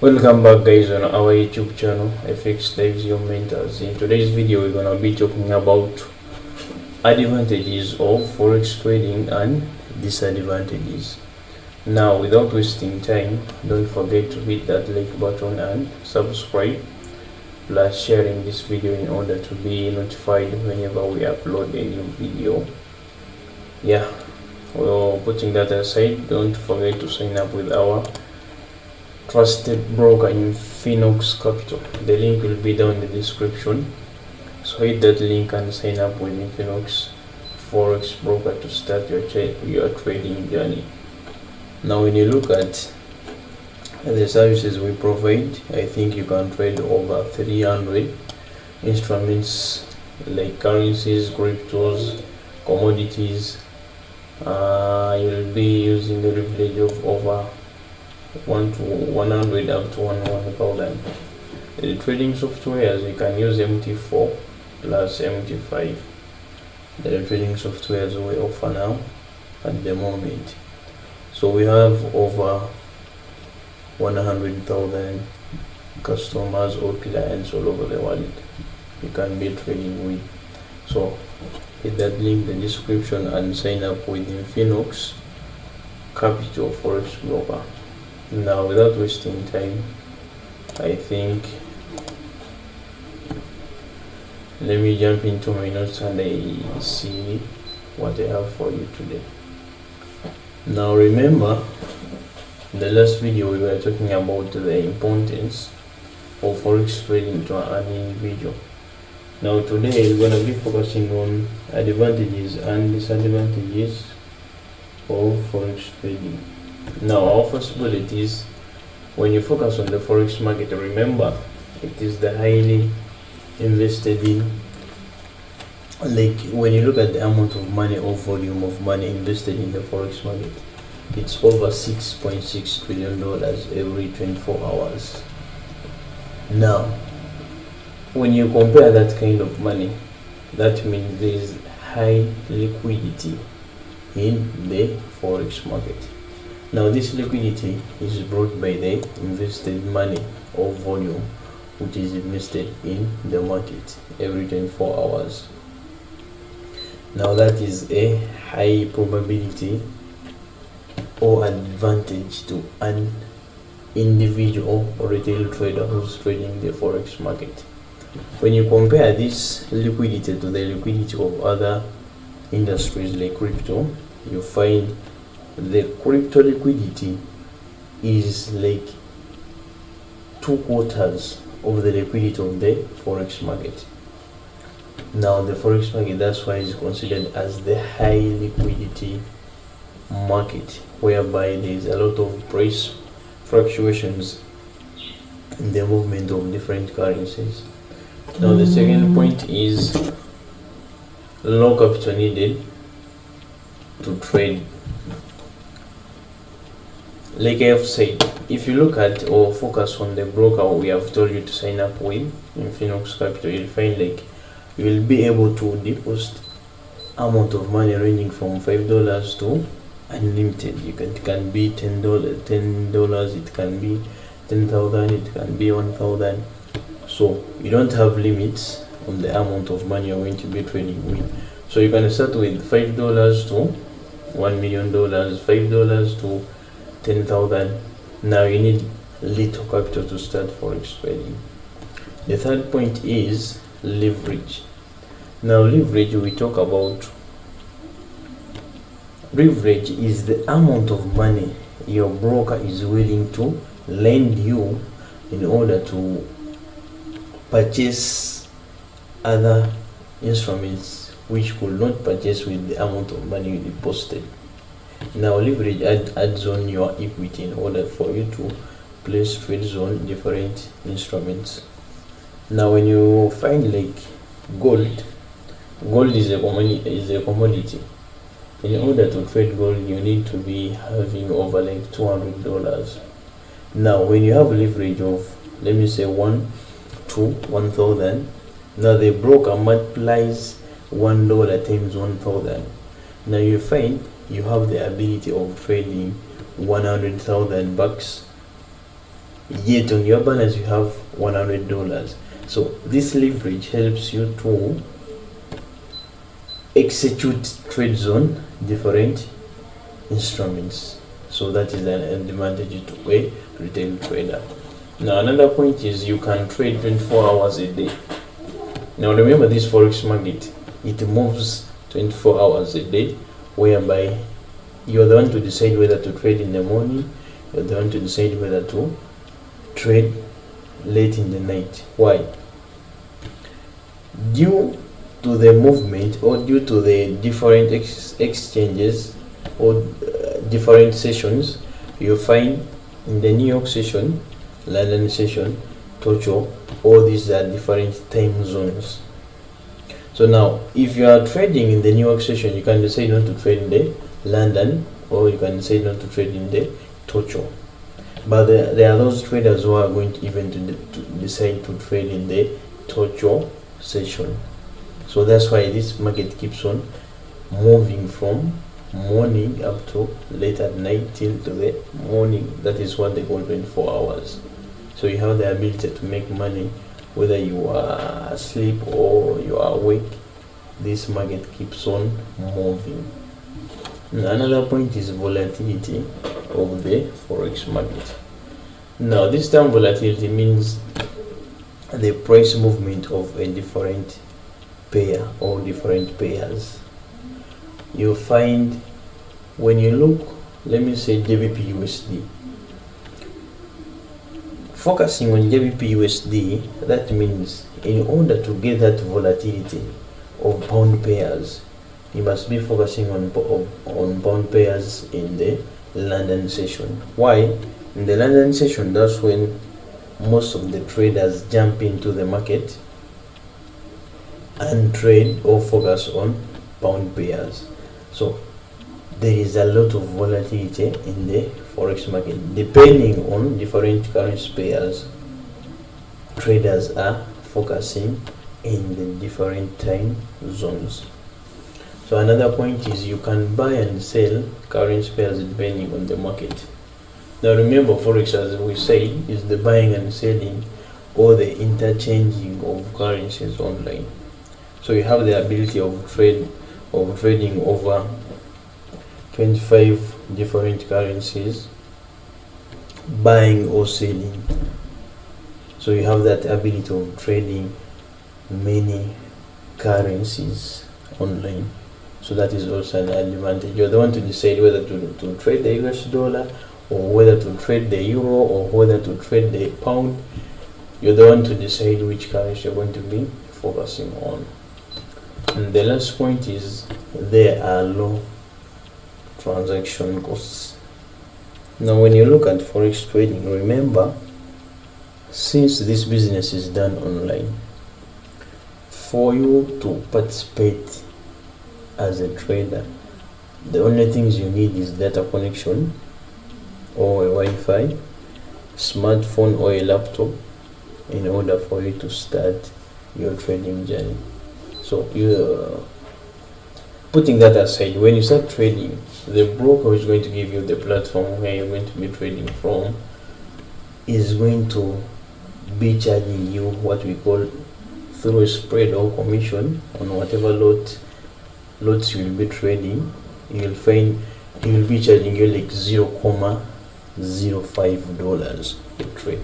Welcome back guys on our YouTube channel FX Lives Your Mentors. In today's video we're gonna be talking about advantages of forex trading and disadvantages. Now without wasting time, don't forget to hit that like button and subscribe, plus sharing this video in order to be notified whenever we upload a new video. Well, putting that aside, don't forget to sign up with our trusted broker in Forex Capital. The link will be down in the description, so hit that link and sign up with Forex Forex broker to start your trading journey. Now when you look at the services we provide, I think you can trade over 300 instruments like currencies, cryptos, commodities. You'll be using the privilege of over 1 to 100 up to 1,000. The trading software, as you can use MT4 plus MT5. The trading softwares we offer now at the moment. So we have over 100,000 customers or clients all over the world you can be trading with. So hit that link in the description and sign up with Forex Capital Forex broker. Now without wasting time, I think let me jump into my notes and I see what I have for you today. Now remember, in the last video we were talking about the importance of forex trading to an individual. Now today we're going to be focusing on advantages and disadvantages of forex trading. Now our first bullet is, when you focus on the forex market, remember it is the highly invested in. Like when you look at the amount of money or volume of money invested in the forex market, it's over $6.6 trillion every 24 hours. Now when you compare that kind of money, that means there is high liquidity in the forex market. Now this liquidity is brought by the invested money or volume which is invested in the market every 24 hours. Now that is a high probability or advantage to an individual or retail trader who's trading the forex market. When you compare this liquidity to the liquidity of other industries like crypto, you find the crypto liquidity is like 2/4 of the liquidity of the forex market. Now the forex market, that's why it's considered as the high liquidity market, whereby there is a lot of price fluctuations in the movement of different currencies. Now the second point is low capital needed to trade. Like I have said, if you look at or focus on the broker we have told you to sign up with in Forex Capital, you'll find like you will be able to deposit amount of money ranging from $5 to unlimited. It can be $10, it can be 10,000, it can be 1,000. So you don't have limits on the amount of money you're going to be trading with. So you can start with $5 to $1 million, $5 to 10,000. Now you need little capital to start forex trading. The third point is leverage. Now leverage, we talk about leverage is the amount of money your broker is willing to lend you in order to purchase other instruments which could not purchase with the amount of money you deposited. Now leverage adds on your equity in order for you to place trades on different instruments. Now when you find like gold is a commodity. In order to trade gold, you need to be having over like $200. Now when you have leverage of, let me say, 1 to 1,000, now the broker multiplies $1 times 1,000. Now you find you have the ability of trading $100,000 yet on your balance you have $100. So this leverage helps you to execute trades on different instruments. So that is an advantage to a retail trader. Now another point is you can trade 24 hours a day. Now remember, this forex market, it moves 24 hours a day, whereby you're the one to decide whether to trade in the morning, you're the one to decide whether to trade late in the night. Why? Due to the movement, or due to the different exchanges or different sessions, you find in the New York session, London session, Tokyo, all these are different time zones. So now if you are trading in the New York session, you can decide not to trade in the London, or you can decide not to trade in the Tokyo. But there are those traders who are going to even to decide to trade in the Tokyo session. So that's why this market keeps on moving from morning up to late at night till to the morning. That is what they call 24 hours. So you have the ability to make money whether you are asleep or you are awake. This market keeps on moving. Another point is volatility of the forex market. Now this term volatility means the price movement of a different pair or different pairs. You find when you look, let me say JBP USD, focusing on JBP USD, that means in order to get that volatility of pound pairs, you must be focusing on pound pairs in the London session. Why? In the London session, that's when most of the traders jump into the market and trade or focus on pound pairs. So there is a lot of volatility in the forex market. Depending on different currency pairs, traders are focusing in the different time zones. So another point is you can buy and sell currency pairs depending on the market. Now remember, forex, as we say, is the buying and selling or the interchanging of currencies online. So you have the ability of trading over 25 different currencies, buying or selling. So you have that ability of trading many currencies online. So that is also an advantage. You're the one to decide whether to trade the US dollar, or whether to trade the euro, or whether to trade the pound. You're the one to decide which currency you're going to be focusing on. And the last point is there are low transaction costs. Now when you look at forex trading, remember, since this business is done online, for you to participate as a trader, the only things you need is data connection or a Wi-Fi, smartphone or a laptop in order for you to start your trading journey. So you putting that aside, when you start trading, the broker is going to give you the platform where you're going to be trading from is going to be charging you what we call through a spread or commission on whatever lots you will be trading. You'll find he will be charging you like $0.05 a trade,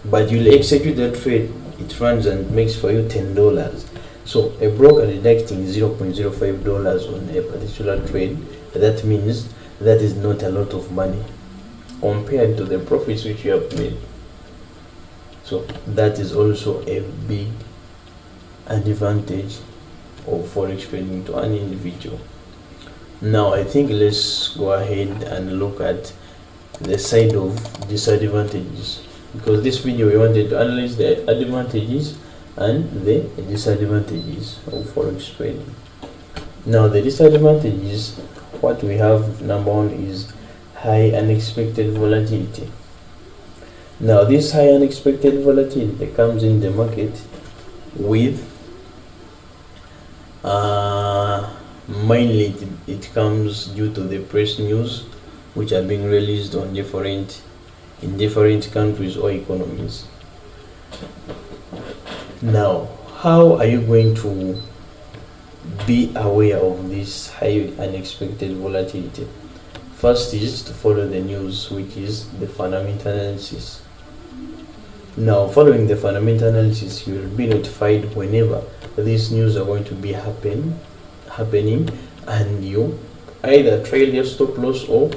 but you'll execute the trade, it runs and makes for you $10. So a broker deducting $0.05 on a particular trade, that means that is not a lot of money compared to the profits which you have made. So that is also a big advantage of forex trading to an individual. Now I think let's go ahead and look at the side of disadvantages, because this video we wanted to analyze the advantages and the disadvantages of forex trading. Now the disadvantages, what we have, number one is high unexpected volatility. Now this high unexpected volatility comes in the market with mainly it comes due to the press news which are being released on different in different countries or economies. Now, how are you going to be aware of this high unexpected volatility? First is to follow the news, which is the fundamental analysis. Now, following the fundamental analysis, you will be notified whenever these news are going to be happening, and you either trade your stop loss or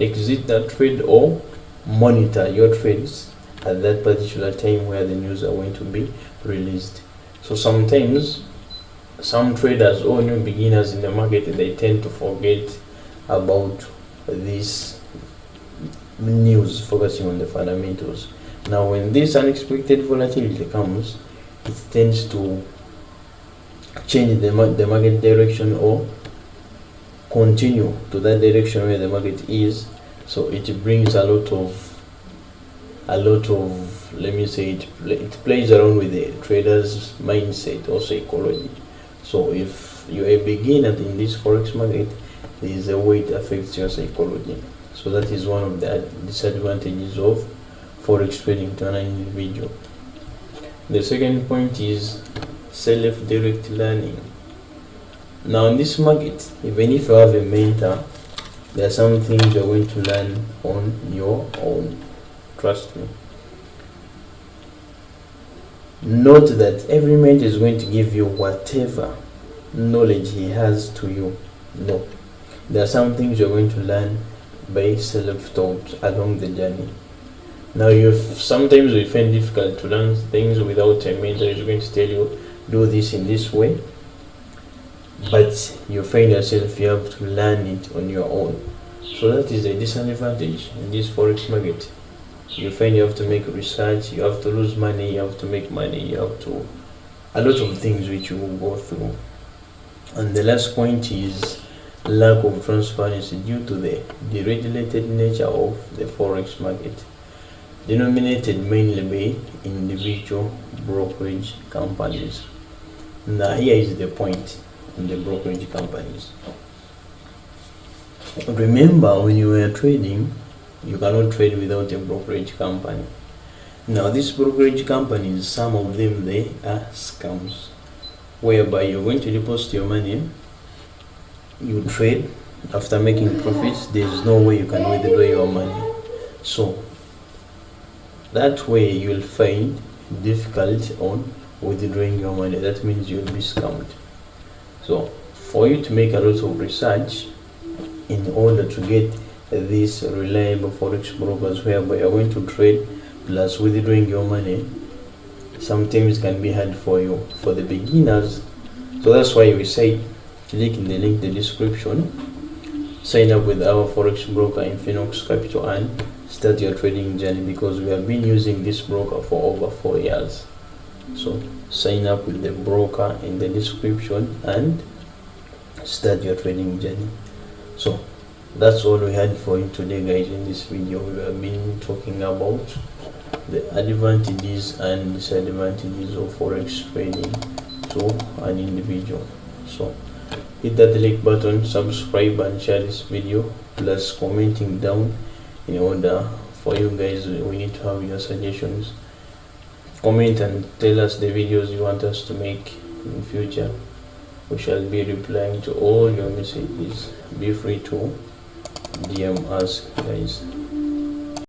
exit that trade or monitor your trades at that particular time where the news are going to be released. So sometimes some traders or new beginners in the market, they tend to forget about this news, focusing on the fundamentals. Now, when this unexpected volatility comes, it tends to change the market direction or continue to that direction where the market is. So it brings a lot of, let me say, it plays around with the trader's mindset or psychology. So if you're a beginner in this forex market, there is a way it affects your psychology. So that is one of the disadvantages of forex trading to an individual. The second point is self-direct learning. Now in this market, even if you have a mentor, there are some things you're going to learn on your own. Trust me. Note that every mentor is going to give you whatever knowledge he has to you. No. There are some things you're going to learn by self-taught along the journey. Now, sometimes we find difficult to learn things without a mentor who's going to tell you, do this in this way. But you find yourself, you have to learn it on your own. So that is a disadvantage in this forex market. You find you have to make research, you have to lose money, you have to make money, you have to, a lot of things which you will go through. And the last point is lack of transparency due to the deregulated nature of the forex market, denominated mainly by individual brokerage companies. Now here is the point in the brokerage companies. Remember, when you are trading, you cannot trade without a brokerage company. Now these brokerage companies, some of them, they are scams, whereby you're going to deposit your money, you trade, after making profits, there's no way you can withdraw your money. So that way you'll find difficult on withdrawing your money. That means you'll be scammed. So for you to make a lot of research in order to get these reliable forex brokers whereby you're going to trade plus withdrawing your money, sometimes can be hard for you, for the beginners. So that's why we say click in the link in the description, sign up with our forex broker in Phoenix Capital and start your trading journey, because we have been using this broker for over 4 years. So sign up with the broker in the description and start your trading journey. So that's all we had for you today, guys. In this video we have been talking about the advantages and disadvantages of forex trading to an individual. So hit that like button, subscribe and share this video, plus commenting down in order for you guys. We need to have your suggestions. Comment and tell us the videos you want us to make in future. We shall be replying to all your messages. Be free to DM us, guys.